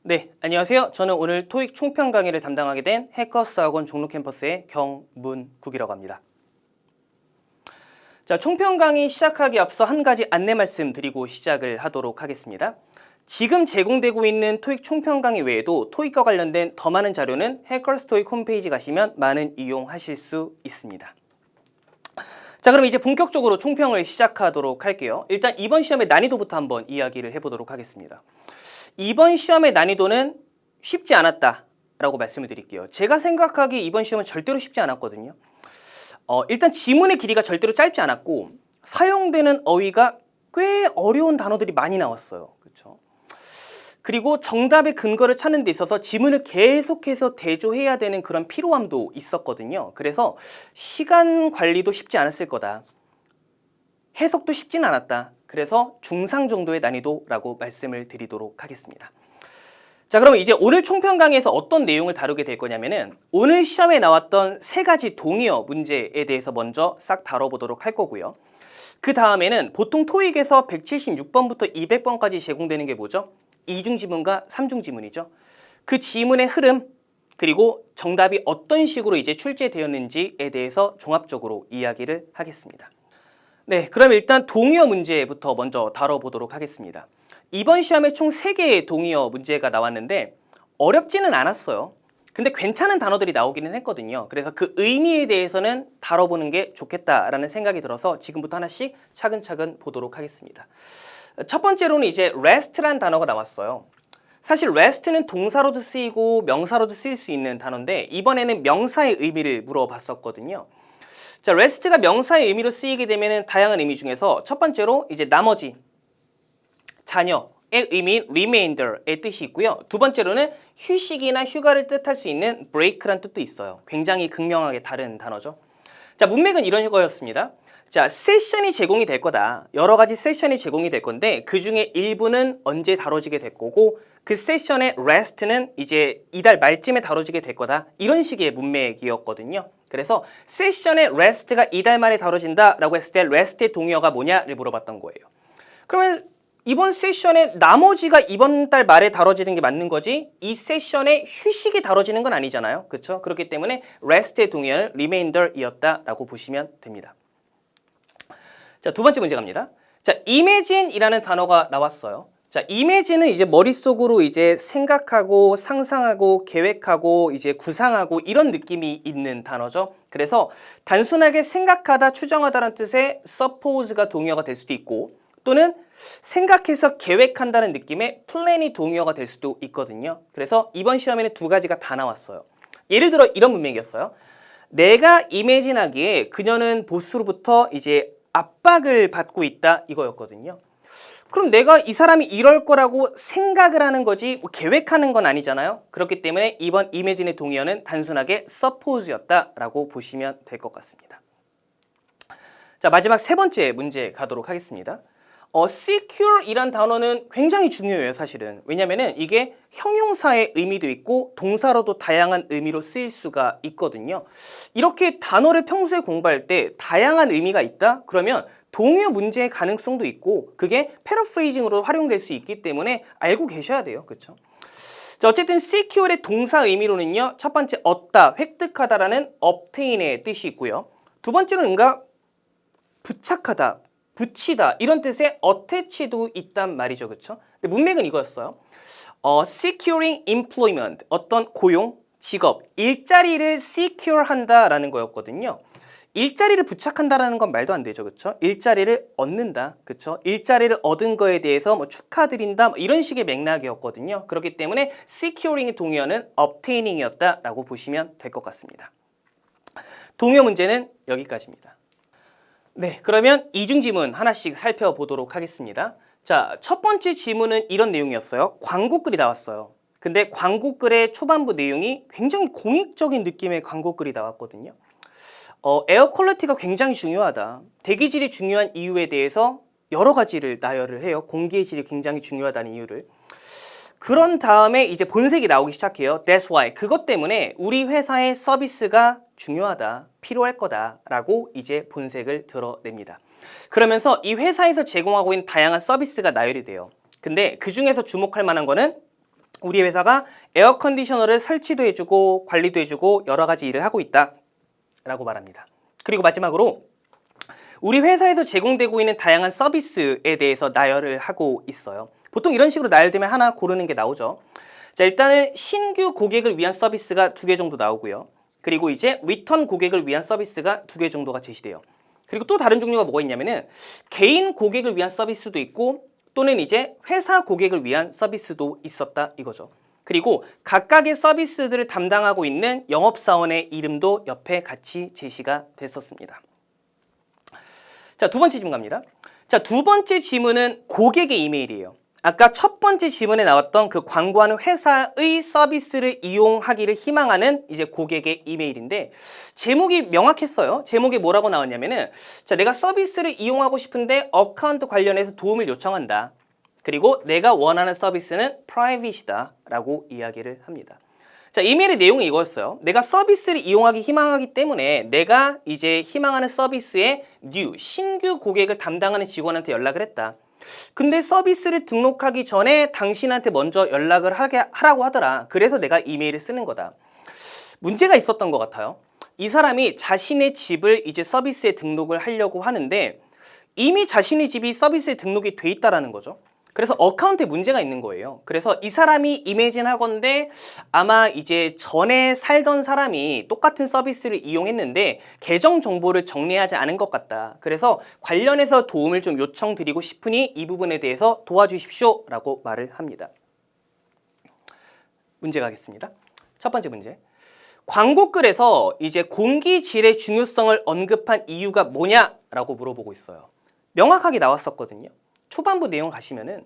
네, 안녕하세요. 저는 오늘 토익 총평 강의를 담당하게 된 해커스 학원 종로 캠퍼스의 경문국이라고 합니다. 자, 총평 강의 시작하기 앞서 한 가지 안내 말씀 드리고 시작을 하도록 하겠습니다. 지금 제공되고 있는 토익 총평 강의 외에도 토익과 관련된 더 많은 자료는 해커스 토익 홈페이지 가시면 많은 이용하실 수 있습니다. 자, 그럼 이제 본격적으로 총평을 시작하도록 할게요. 일단 이번 시험의 난이도부터 한번 이야기를 해보도록 하겠습니다. 이번 시험의 난이도는 쉽지 않았다라고 말씀을 드릴게요. 제가 생각하기에 이번 시험은 절대로 쉽지 않았거든요. 일단 지문의 길이가 절대로 짧지 않았고 사용되는 어휘가 꽤 어려운 단어들이 많이 나왔어요. 그렇죠? 그리고 정답의 근거를 찾는 데 있어서 지문을 계속해서 대조해야 되는 그런 피로함도 있었거든요. 그래서 시간 관리도 쉽지 않았을 거다. 해석도 쉽진 않았다. 그래서 중상 정도의 난이도라고 말씀을 드리도록 하겠습니다. 자, 그럼 이제 오늘 총평 강의에서 어떤 내용을 다루게 될 거냐면은 오늘 시험에 나왔던 세 가지 동의어 문제에 대해서 먼저 싹 다뤄보도록 할 거고요. 그 다음에는 보통 토익에서 176번부터 200번까지 제공되는 게 뭐죠? 이중지문과 삼중지문이죠. 그 지문의 흐름 그리고 정답이 어떤 식으로 이제 출제되었는지에 대해서 종합적으로 이야기를 하겠습니다. 네, 그럼 일단 동의어 문제부터 먼저 다뤄보도록 하겠습니다. 이번 시험에 총 3개의 동의어 문제가 나왔는데 어렵지는 않았어요. 근데 괜찮은 단어들이 나오기는 했거든요. 그래서 그 의미에 대해서는 다뤄보는 게 좋겠다라는 생각이 들어서 지금부터 하나씩 차근차근 보도록 하겠습니다. 첫 번째로는 이제 rest란 단어가 나왔어요. 사실 rest는 동사로도 쓰이고 명사로도 쓰일 수 있는 단어인데 이번에는 명사의 의미를 물어봤었거든요. 자, rest가 명사의 의미로 쓰이게 되면 다양한 의미 중에서 첫 번째로 이제 나머지, 자녀의 의미인 remainder의 뜻이 있고요. 두 번째로는 휴식이나 휴가를 뜻할 수 있는 break란 뜻도 있어요. 굉장히 극명하게 다른 단어죠. 자, 문맥은 이런 거였습니다. 자, 세션이 제공이 될 거다. 여러 가지 세션이 제공이 될 건데 그 중에 일부는 언제 다뤄지게 될 거고 그 세션의 rest는 이제 이달 말쯤에 다뤄지게 될 거다. 이런 식의 문맥이었거든요. 그래서 세션의 rest가 이달 말에 다뤄진다라고 했을 때 rest의 동의어가 뭐냐를 물어봤던 거예요. 그러면 이번 세션의 나머지가 이번 달 말에 다뤄지는 게 맞는 거지 이 세션의 휴식이 다뤄지는 건 아니잖아요. 그렇죠? 그렇기 때문에 rest의 동의어는 remainder이었다라고 보시면 됩니다. 자, 두 번째 문제 갑니다. 자, imagine이라는 단어가 나왔어요. 자, imagine은 이제 머릿속으로 이제 생각하고 상상하고 계획하고 이제 구상하고 이런 느낌이 있는 단어죠. 그래서 단순하게 생각하다, 추정하다라는 뜻의 suppose가 동의어가 될 수도 있고 또는 생각해서 계획한다는 느낌의 plan이 동의어가 될 수도 있거든요. 그래서 이번 시험에는 두 가지가 다 나왔어요. 예를 들어 이런 문맥이었어요. 내가 imagine하기에 그녀는 보스로부터 이제 압박을 받고 있다 이거였거든요. 그럼 내가 이 사람이 이럴 거라고 생각을 하는 거지 뭐 계획하는 건 아니잖아요. 그렇기 때문에 이번 imagine의 동의어는 단순하게 suppose였다라고 보시면 될 것 같습니다. 자, 마지막 세 번째 문제 가도록 하겠습니다. secure이란 단어는 굉장히 중요해요, 사실은. 왜냐면은 이게 형용사의 의미도 있고 동사로도 다양한 의미로 쓰일 수가 있거든요. 이렇게 단어를 평소에 공부할 때 다양한 의미가 있다? 그러면 동의어 문제의 가능성도 있고 그게 패러프레이징으로 활용될 수 있기 때문에 알고 계셔야 돼요. 그렇죠? 자, 어쨌든 secure의 동사 의미로는요. 첫 번째 얻다, 획득하다라는 obtain의 뜻이 있고요. 두 번째로는 뭔가 부착하다, 붙이다 이런 뜻의 attach도 있단 말이죠. 그렇죠? 근데 문맥은 이거였어요. securing employment, 어떤 고용, 직업, 일자리를 secure 한다라는 거였거든요. 일자리를 부착한다라는 건 말도 안 되죠. 그렇죠? 일자리를 얻는다. 그렇죠? 일자리를 얻은 거에 대해서 뭐 축하드린다. 뭐 이런 식의 맥락이었거든요. 그렇기 때문에 securing의 동의어는 obtaining이었다라고 보시면 될 것 같습니다. 동의어 문제는 여기까지입니다. 네, 그러면 이중지문 하나씩 살펴보도록 하겠습니다. 자, 첫 번째 지문은 이런 내용이었어요. 광고글이 나왔어요. 근데 광고글의 초반부 내용이 굉장히 공익적인 느낌의 광고글이 나왔거든요. 에어 퀄리티가 굉장히 중요하다. 대기질이 중요한 이유에 대해서 여러 가지를 나열을 해요. 공기의 질이 굉장히 중요하다는 이유를. 그런 다음에 이제 본색이 나오기 시작해요. That's why. 그것 때문에 우리 회사의 서비스가 중요하다, 필요할 거다라고 이제 본색을 드러냅니다. 그러면서 이 회사에서 제공하고 있는 다양한 서비스가 나열이 돼요. 근데 그 중에서 주목할 만한 거는 우리 회사가 에어컨디셔너를 설치도 해주고 관리도 해주고 여러 가지 일을 하고 있다 라고 말합니다. 그리고 마지막으로 우리 회사에서 제공되고 있는 다양한 서비스에 대해서 나열을 하고 있어요. 보통 이런 식으로 나열되면 하나 고르는 게 나오죠. 자, 일단은 신규 고객을 위한 서비스가 2개 정도 나오고요. 그리고 이제 리턴 고객을 위한 서비스가 2개 정도가 제시돼요. 그리고 또 다른 종류가 뭐가 있냐면은 개인 고객을 위한 서비스도 있고 또는 이제 회사 고객을 위한 서비스도 있었다 이거죠. 그리고 각각의 서비스들을 담당하고 있는 영업사원의 이름도 옆에 같이 제시가 됐었습니다. 자, 두 번째 질문 갑니다. 자, 두 번째 질문은 고객의 이메일이에요. 아까 첫 번째 지문에 나왔던 그 광고하는 회사의 서비스를 이용하기를 희망하는 이제 고객의 이메일인데 제목이 명확했어요. 제목에 뭐라고 나왔냐면은 자, 내가 서비스를 이용하고 싶은데 어카운트 관련해서 도움을 요청한다. 그리고 내가 원하는 서비스는 프라이빗이다 라고 이야기를 합니다. 자, 이메일의 내용이 이거였어요. 내가 서비스를 이용하기 희망하기 때문에 내가 이제 희망하는 서비스의 신규 고객을 담당하는 직원한테 연락을 했다. 근데 서비스를 등록하기 전에 당신한테 먼저 연락을 하라고 하더라. 그래서 내가 이메일을 쓰는 거다. 문제가 있었던 것 같아요. 이 사람이 자신의 집을 이제 서비스에 등록을 하려고 하는데 이미 자신의 집이 서비스에 등록이 돼 있다라는 거죠. 그래서 어카운트에 문제가 있는 거예요. 그래서 이 사람이 이매진 하건데 아마 이제 전에 살던 사람이 똑같은 서비스를 이용했는데 계정 정보를 정리하지 않은 것 같다. 그래서 관련해서 도움을 좀 요청드리고 싶으니 이 부분에 대해서 도와주십시오 라고 말을 합니다. 문제 가겠습니다. 첫 번째 문제. 광고글에서 이제 공기질의 중요성을 언급한 이유가 뭐냐라고 물어보고 있어요. 명확하게 나왔었거든요. 초반부 내용 가시면은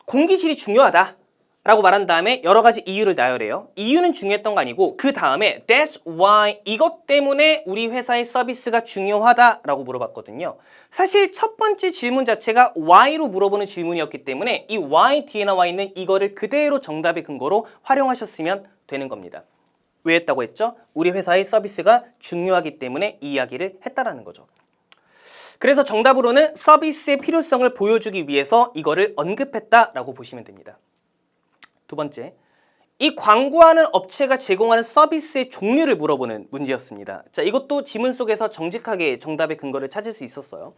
공기질이 중요하다 라고 말한 다음에 여러 가지 이유를 나열해요. 이유는 중요했던 거 아니고 그 다음에 That's why 이것 때문에 우리 회사의 서비스가 중요하다 라고 물어봤거든요. 사실 첫 번째 질문 자체가 why로 물어보는 질문이었기 때문에 이 why 뒤에 나와 있는 이거를 그대로 정답의 근거로 활용하셨으면 되는 겁니다. 왜 했다고 했죠? 우리 회사의 서비스가 중요하기 때문에 이 이야기를 했다라는 거죠. 그래서 정답으로는 서비스의 필요성을 보여주기 위해서 이거를 언급했다라고 보시면 됩니다. 두 번째, 이 광고하는 업체가 제공하는 서비스의 종류를 물어보는 문제였습니다. 자, 이것도 지문 속에서 정직하게 정답의 근거를 찾을 수 있었어요.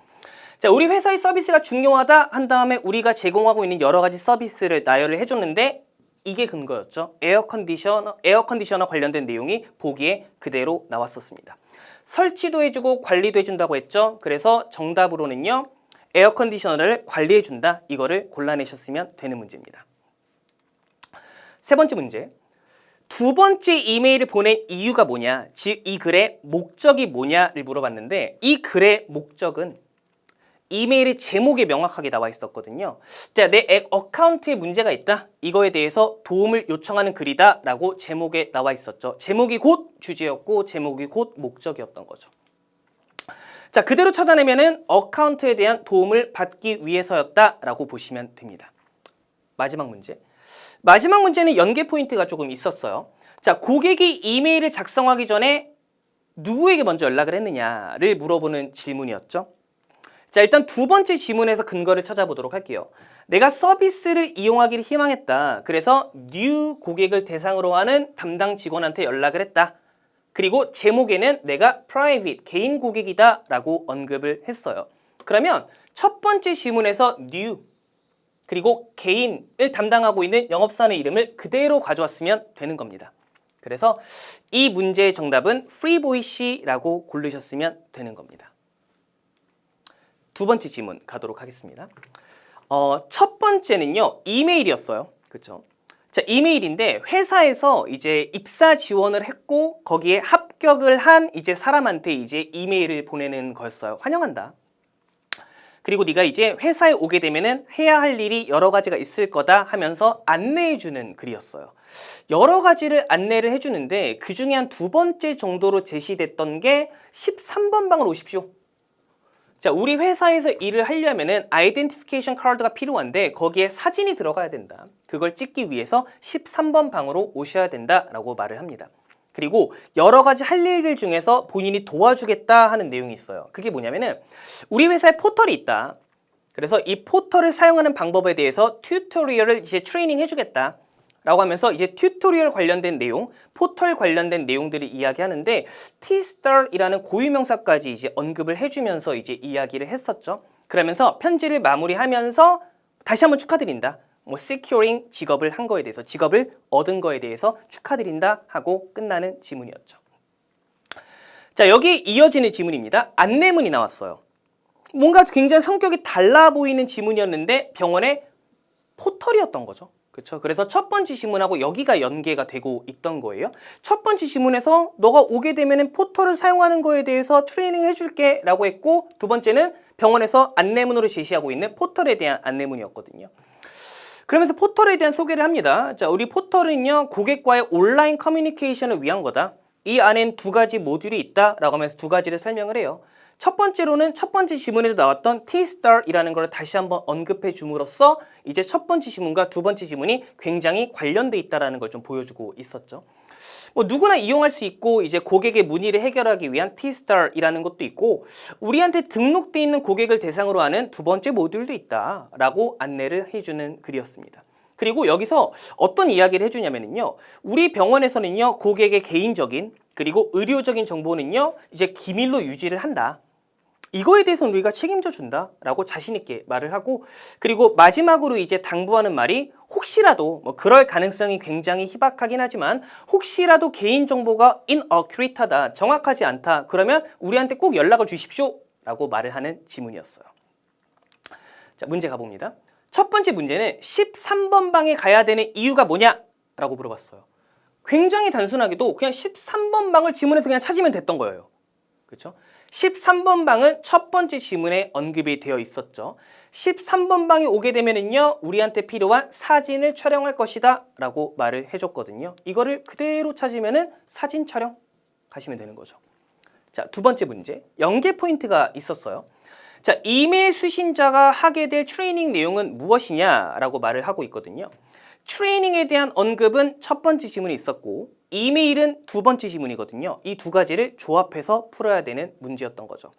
자, 우리 회사의 서비스가 중요하다 한 다음에 우리가 제공하고 있는 여러 가지 서비스를 나열을 해줬는데 이게 근거였죠. 에어컨디셔너 관련된 내용이 보기에 그대로 나왔었습니다. 설치도 해주고 관리도 해준다고 했죠. 그래서 정답으로는요. 에어컨디셔너를 관리해준다. 이거를 골라내셨으면 되는 문제입니다. 세 번째 문제. 두 번째 이메일을 보낸 이유가 뭐냐. 즉 이 글의 목적이 뭐냐를 물어봤는데 이 글의 목적은 이메일의 제목에 명확하게 나와 있었거든요. 자, 내 어카운트에 문제가 있다. 이거에 대해서 도움을 요청하는 글이다 라고 제목에 나와 있었죠. 제목이 곧 주제였고 제목이 곧 목적이었던 거죠. 자, 그대로 찾아내면은 어카운트에 대한 도움을 받기 위해서였다 라고 보시면 됩니다. 마지막 문제. 마지막 문제는 연계 포인트가 조금 있었어요. 자, 고객이 이메일을 작성하기 전에 누구에게 먼저 연락을 했느냐를 물어보는 질문이었죠. 자, 일단 두 번째 지문에서 근거를 찾아보도록 할게요. 내가 서비스를 이용하기를 희망했다. 그래서 new 고객을 대상으로 하는 담당 직원한테 연락을 했다. 그리고 제목에는 내가 private, 개인 고객이다 라고 언급을 했어요. 그러면 첫 번째 지문에서 new 그리고 개인을 담당하고 있는 영업사원의 이름을 그대로 가져왔으면 되는 겁니다. 그래서 이 문제의 정답은 freeboy씨라고 고르셨으면 되는 겁니다. 두 번째 질문 가도록 하겠습니다. 첫 번째는요, 이메일이었어요. 그렇죠? 자, 이메일인데 회사에서 이제 입사 지원을 했고 거기에 합격을 한 이제 사람한테 이제 이메일을 보내는 거였어요. 환영한다. 그리고 네가 이제 회사에 오게 되면은 해야 할 일이 여러 가지가 있을 거다 하면서 안내해주는 글이었어요. 여러 가지를 안내를 해주는데 그 중에 한 두 번째 정도로 제시됐던 게 13번 방으로 오십시오. 자, 우리 회사에서 일을 하려면은 아이덴티피케이션 카드가 필요한데 거기에 사진이 들어가야 된다. 그걸 찍기 위해서 13번 방으로 오셔야 된다라고 말을 합니다. 그리고 여러 가지 할 일들 중에서 본인이 도와주겠다 하는 내용이 있어요. 그게 뭐냐면은 우리 회사에 포털이 있다. 그래서 이 포털을 사용하는 방법에 대해서 튜토리얼을 이제 트레이닝 해주겠다 라고 하면서 이제 튜토리얼 관련된 내용, 포털 관련된 내용들을 이야기하는데 T-STAR이라는 고유명사까지 이제 언급을 해주면서 이제 이야기를 했었죠. 그러면서 편지를 마무리하면서 다시 한번 축하드린다. 뭐 securing 직업을 한 거에 대해서, 직업을 얻은 거에 대해서 축하드린다 하고 끝나는 지문이었죠. 자, 여기 이어지는 지문입니다. 안내문이 나왔어요. 뭔가 굉장히 성격이 달라 보이는 지문이었는데 병원의 포털이었던 거죠. 그렇죠? 그래서 첫 번째 지문하고 여기가 연계가 되고 있던 거예요. 첫 번째 지문에서 너가 오게 되면 포털을 사용하는 거에 대해서 트레이닝 해줄게 라고 했고, 두 번째는 병원에서 안내문으로 제시하고 있는 포털에 대한 안내문이었거든요. 그러면서 포털에 대한 소개를 합니다. 자, 우리 포털은요, 고객과의 온라인 커뮤니케이션을 위한 거다. 이 안엔 두 가지 모듈이 있다 라고 하면서 두 가지를 설명을 해요. 첫 번째로는 첫 번째 지문에도 나왔던 T-STAR이라는 걸 다시 한번 언급해 줌으로써 이제 첫 번째 지문과 두 번째 지문이 굉장히 관련돼 있다는 걸 좀 보여주고 있었죠. 뭐 누구나 이용할 수 있고 이제 고객의 문의를 해결하기 위한 T-STAR이라는 것도 있고 우리한테 등록돼 있는 고객을 대상으로 하는 두 번째 모듈도 있다라고 안내를 해주는 글이었습니다. 그리고 여기서 어떤 이야기를 해주냐면요, 우리 병원에서는요 고객의 개인적인 그리고 의료적인 정보는요 이제 기밀로 유지를 한다. 이거에 대해서는 우리가 책임져 준다 라고 자신 있게 말을 하고, 그리고 마지막으로 이제 당부하는 말이 혹시라도 뭐 그럴 가능성이 굉장히 희박하긴 하지만 혹시라도 개인정보가 inaccurate하다, 정확하지 않다, 그러면 우리한테 꼭 연락을 주십시오 라고 말을 하는 지문이었어요. 자, 문제 가봅니다. 첫 번째 문제는 13번 방에 가야 되는 이유가 뭐냐 라고 물어봤어요. 굉장히 단순하게도 그냥 13번 방을 지문에서 그냥 찾으면 됐던 거예요. 그렇죠? 13번 방은 첫 번째 지문에 언급이 되어 있었죠. 13번 방에 오게 되면은요, 우리한테 필요한 사진을 촬영할 것이다 라고 말을 해줬거든요. 이거를 그대로 찾으면은 사진 촬영 가시면 되는 거죠. 자, 두 번째 문제, 연계 포인트가 있었어요. 자, 이메일 수신자가 하게 될 트레이닝 내용은 무엇이냐라고 말을 하고 있거든요. 트레이닝에 대한 언급은 첫 번째 지문에 있었고 이메일은 두 번째 지문이거든요. 이 두 가지를 조합해서 풀어야 되는 문제였던 거죠.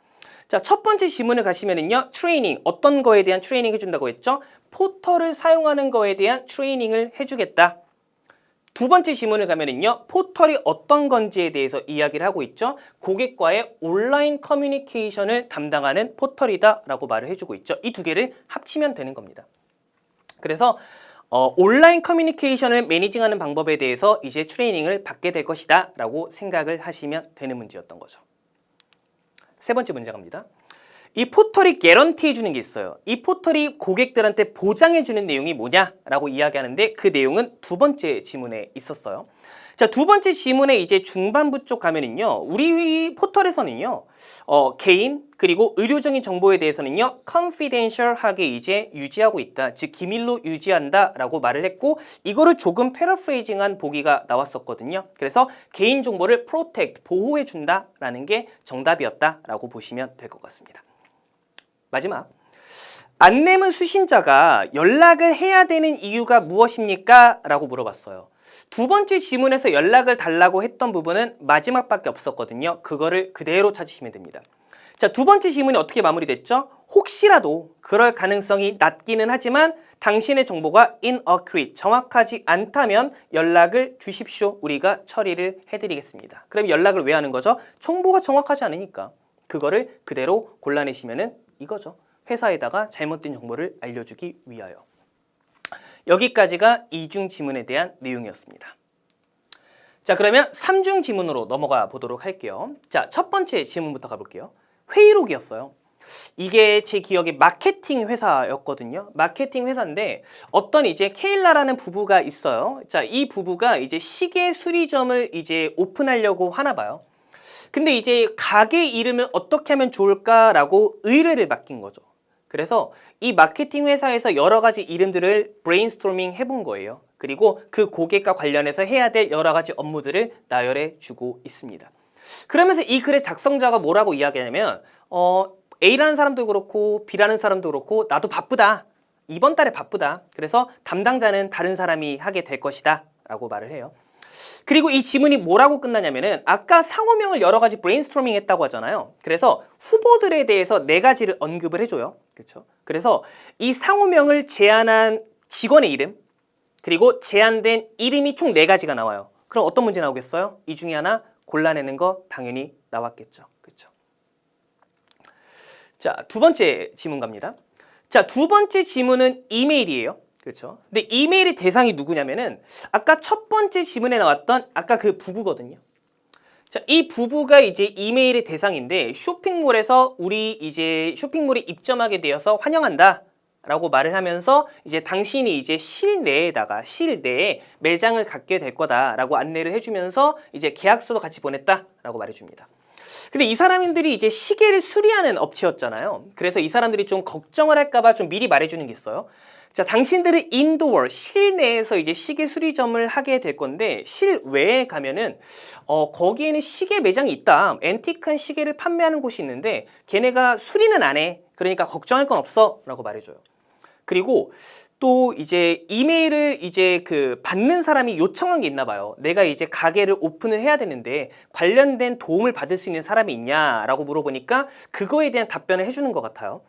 자, 첫 번째 지문을 가시면은요, 트레이닝, 어떤 거에 대한 트레이닝 해준다고 했죠? 포털을 사용하는 거에 대한 트레이닝을 해주겠다. 두 번째 지문을 가면은요, 포털이 어떤 건지에 대해서 이야기를 하고 있죠. 고객과의 온라인 커뮤니케이션을 담당하는 포털이다 라고 말을 해주고 있죠. 이 두 개를 합치면 되는 겁니다. 그래서 온라인 커뮤니케이션을 매니징하는 방법에 대해서 이제 트레이닝을 받게 될 것이다 라고 생각을 하시면 되는 문제였던 거죠. 세 번째 문제 갑니다. 이 포털이 개런티 해주는 게 있어요. 이 포털이 고객들한테 보장해주는 내용이 뭐냐라고 이야기하는데 그 내용은 두 번째 지문에 있었어요. 자, 두 번째 지문에 이제 중반부 쪽 가면은요, 우리 포털에서는요, 개인 그리고 의료적인 정보에 대해서는요, confidential하게 이제 유지하고 있다, 즉 기밀로 유지한다라고 말을 했고, 이거를 조금 패러프레이징한 보기가 나왔었거든요. 그래서 개인 정보를 protect, 보호해준다라는 게 정답이었다라고 보시면 될 것 같습니다. 마지막, 안내문 수신자가 연락을 해야 되는 이유가 무엇입니까? 라고 물어봤어요. 두 번째 지문에서 연락을 달라고 했던 부분은 마지막밖에 없었거든요. 그거를 그대로 찾으시면 됩니다. 자, 두 번째 지문이 어떻게 마무리됐죠? 혹시라도 그럴 가능성이 낮기는 하지만 당신의 정보가 inaccurate, 정확하지 않다면 연락을 주십시오. 우리가 처리를 해드리겠습니다. 그럼 연락을 왜 하는 거죠? 정보가 정확하지 않으니까. 그거를 그대로 골라내시면은 이거죠. 회사에다가 잘못된 정보를 알려주기 위하여. 여기까지가 이중 지문에 대한 내용이었습니다. 자, 그러면 삼중 지문으로 넘어가 보도록 할게요. 자, 첫 번째 지문부터 가볼게요. 회의록이었어요. 이게 제 기억에 마케팅 회사였거든요. 마케팅 회사인데 어떤 이제 케일라라는 부부가 있어요. 자, 이 부부가 이제 시계 수리점을 이제 오픈하려고 하나 봐요. 근데 이제 가게 이름을 어떻게 하면 좋을까라고 의뢰를 맡긴 거죠. 그래서 이 마케팅 회사에서 여러 가지 이름들을 브레인스토밍 해본 거예요. 그리고 그 고객과 관련해서 해야 될 여러 가지 업무들을 나열해 주고 있습니다. 그러면서 이 글의 작성자가 뭐라고 이야기하냐면 A라는 사람도 그렇고 B라는 사람도 그렇고 나도 바쁘다. 이번 달에 바쁘다. 그래서 담당자는 다른 사람이 하게 될 것이다 라고 말을 해요. 그리고 이 지문이 뭐라고 끝나냐면은 아까 상호명을 여러 가지 브레인스토밍 했다고 하잖아요. 그래서 후보들에 대해서 4가지를 언급을 해줘요. 그렇죠? 그래서 이 상호명을 제안한 직원의 이름 그리고 제안된 이름이 총 4가지가 나와요. 그럼 어떤 문제 나오겠어요? 이 중에 하나 골라내는 거 당연히 나왔겠죠. 그렇죠? 자, 2번째 지문 갑니다. 자, 2번째 지문은 이메일이에요. 그렇죠? 근데 이메일의 대상이 누구냐면은 아까 첫 번째 지문에 나왔던 아까 그 부부거든요. 자, 이 부부가 이제 이메일의 대상인데 쇼핑몰에서 우리 이제 쇼핑몰에 입점하게 되어서 환영한다. 라고 말을 하면서 이제 당신이 이제 실 내에 매장을 갖게 될 거다라고 안내를 해주면서 이제 계약서도 같이 보냈다라고 말해줍니다. 근데 이 사람들이 이제 시계를 수리하는 업체였잖아요. 그래서 이 사람들이 좀 걱정을 할까봐 좀 미리 말해주는 게 있어요. 자, 당신들은 인도어 실내에서 이제 시계 수리점을 하게 될 건데 실외에 가면은 거기에는 시계 매장이 있다. 앤틱한 시계를 판매하는 곳이 있는데 걔네가 수리는 안 해. 그러니까 걱정할 건 없어라고 말해줘요. 그리고 또 이제 이메일을 이제 그 받는 사람이 요청한 게 있나 봐요. 내가 이제 가게를 오픈을 해야 되는데 관련된 도움을 받을 수 있는 사람이 있냐라고 물어보니까 그거에 대한 답변을 해주는 것 같아요.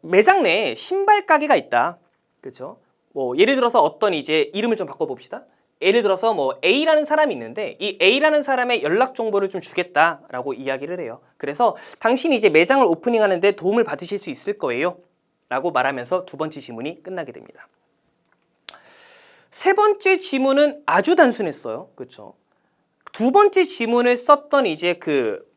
매장 내에 신발 가게가 있다. 그렇죠? 뭐 예를 들어서 어떤 이제 이름을 좀 바꿔봅시다. 예를 들어서 뭐 A라는 사람이 있는데 이 A라는 사람의 연락 정보를 좀 주겠다라고 이야기를 해요. 그래서 당신이 이제 매장을 오프닝하는데 도움을 받으실 수 있을 거예요. 라고 말하면서 2번째 지문이 끝나게 됩니다. 3번째 지문은 아주 단순했어요. 그렇죠? 2번째 지문을 썼던 이제 그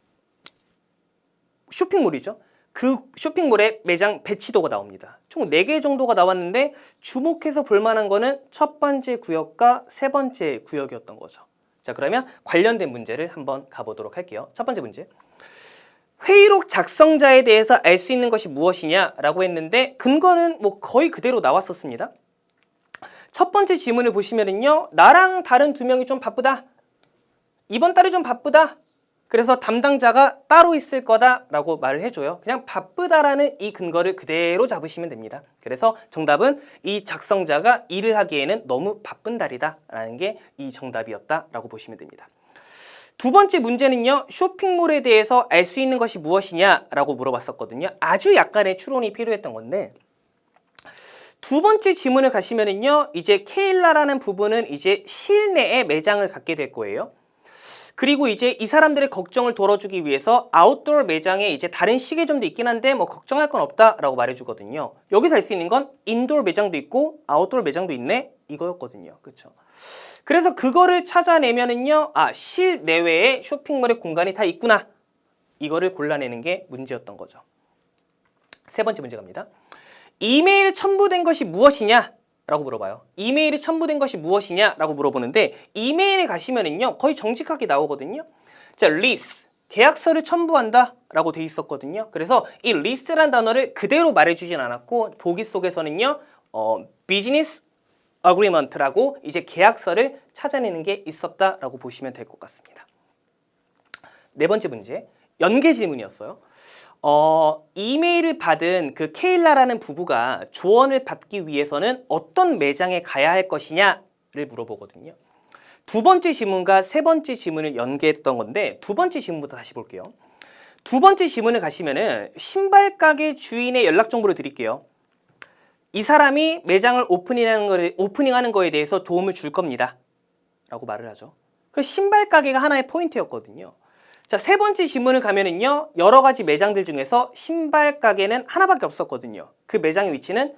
쇼핑몰이죠. 그 쇼핑몰에 매장 배치도가 나옵니다. 총 4개 정도가 나왔는데 주목해서 볼 만한 거는 첫 번째 구역과 3번째 구역이었던 거죠. 자, 그러면 관련된 문제를 한번 가보도록 할게요. 첫 번째 문제. 회의록 작성자에 대해서 알 수 있는 것이 무엇이냐라고 했는데 근거는 뭐 거의 그대로 나왔었습니다. 첫 번째 지문을 보시면은요. 나랑 다른 2명이 좀 바쁘다. 이번 달에 좀 바쁘다. 그래서 담당자가 따로 있을 거다라고 말을 해줘요. 그냥 바쁘다라는 이 근거를 그대로 잡으시면 됩니다. 그래서 정답은 이 작성자가 일을 하기에는 너무 바쁜 달이다라는 게 이 정답이었다라고 보시면 됩니다. 2번째 문제는요. 쇼핑몰에 대해서 알 수 있는 것이 무엇이냐라고 물어봤었거든요. 아주 약간의 추론이 필요했던 건데 2번째 지문을 가시면은요. 이제 케일라라는 부분은 이제 실내에 매장을 갖게 될 거예요. 그리고 이제 이 사람들의 걱정을 덜어주기 위해서 아웃도어 매장에 이제 다른 시계점도 있긴 한데 뭐 걱정할 건 없다라고 말해주거든요. 여기서 알 수 있는 건 인도어 매장도 있고 아웃도어 매장도 있네 이거였거든요. 그렇죠? 그래서 그거를 찾아내면은요, 실내외에 쇼핑몰의 공간이 다 있구나. 이거를 골라내는 게 문제였던 거죠. 3번째 문제 갑니다. 이메일에 첨부된 것이 무엇이냐? 라고 물어봐요. 이메일에 첨부된 것이 무엇이냐? 라고 물어보는데 이메일에 가시면은요, 거의 정직하게 나오거든요. 자, 리스, 계약서를 첨부한다 라고 돼 있었거든요. 그래서 이 리스트란 단어를 그대로 말해주진 않았고 보기 속에서는요, 비즈니스 agreement라고 이제 계약서를 찾아내는 게 있었다라고 보시면 될 것 같습니다. 4번째 문제, 연계 질문이었어요. 이메일을 받은 그 케일라라는 부부가 조언을 받기 위해서는 어떤 매장에 가야 할 것이냐를 물어보거든요. 2번째 지문과 3번째 지문을 연계했던 건데 2번째 지문부터 다시 볼게요. 2번째 지문을 가시면은 신발 가게 주인의 연락 정보를 드릴게요. 이 사람이 매장을 오프닝하는 거에 대해서 도움을 줄 겁니다. 라고 말을 하죠. 그 신발 가게가 하나의 포인트였거든요. 자, 3번째 지문을 가면은요, 여러 가지 매장들 중에서 신발 가게는 하나밖에 없었거든요. 그 매장의 위치는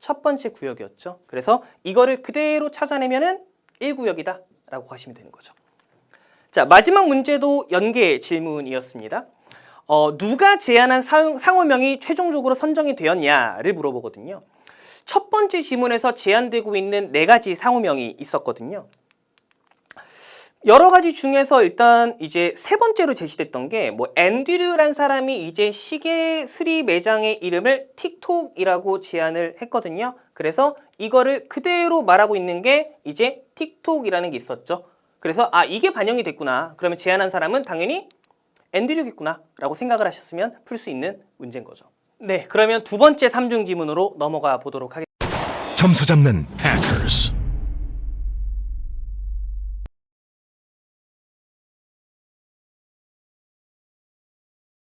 첫 번째 구역이었죠. 그래서 이거를 그대로 찾아내면은 1구역이다. 라고 하시면 되는 거죠. 자, 마지막 문제도 연계 질문이었습니다. 누가 제안한 상호명이 최종적으로 선정이 되었냐를 물어보거든요. 첫 번째 지문에서 제안되고 있는 4가지 상호명이 있었거든요. 여러 가지 중에서 일단 이제 3번째로 제시됐던 게 뭐 앤드류란 사람이 이제 시계 수리 매장의 이름을 틱톡이라고 제안을 했거든요. 그래서 이거를 그대로 말하고 있는 게 이제 틱톡이라는 게 있었죠. 그래서 이게 반영이 됐구나. 그러면 제안한 사람은 당연히 앤드류겠구나 라고 생각을 하셨으면 풀 수 있는 문제인 거죠. 네, 그러면 2번째 3중 지문으로 넘어가 보도록 하겠습니다. 점수 잡는 해커스.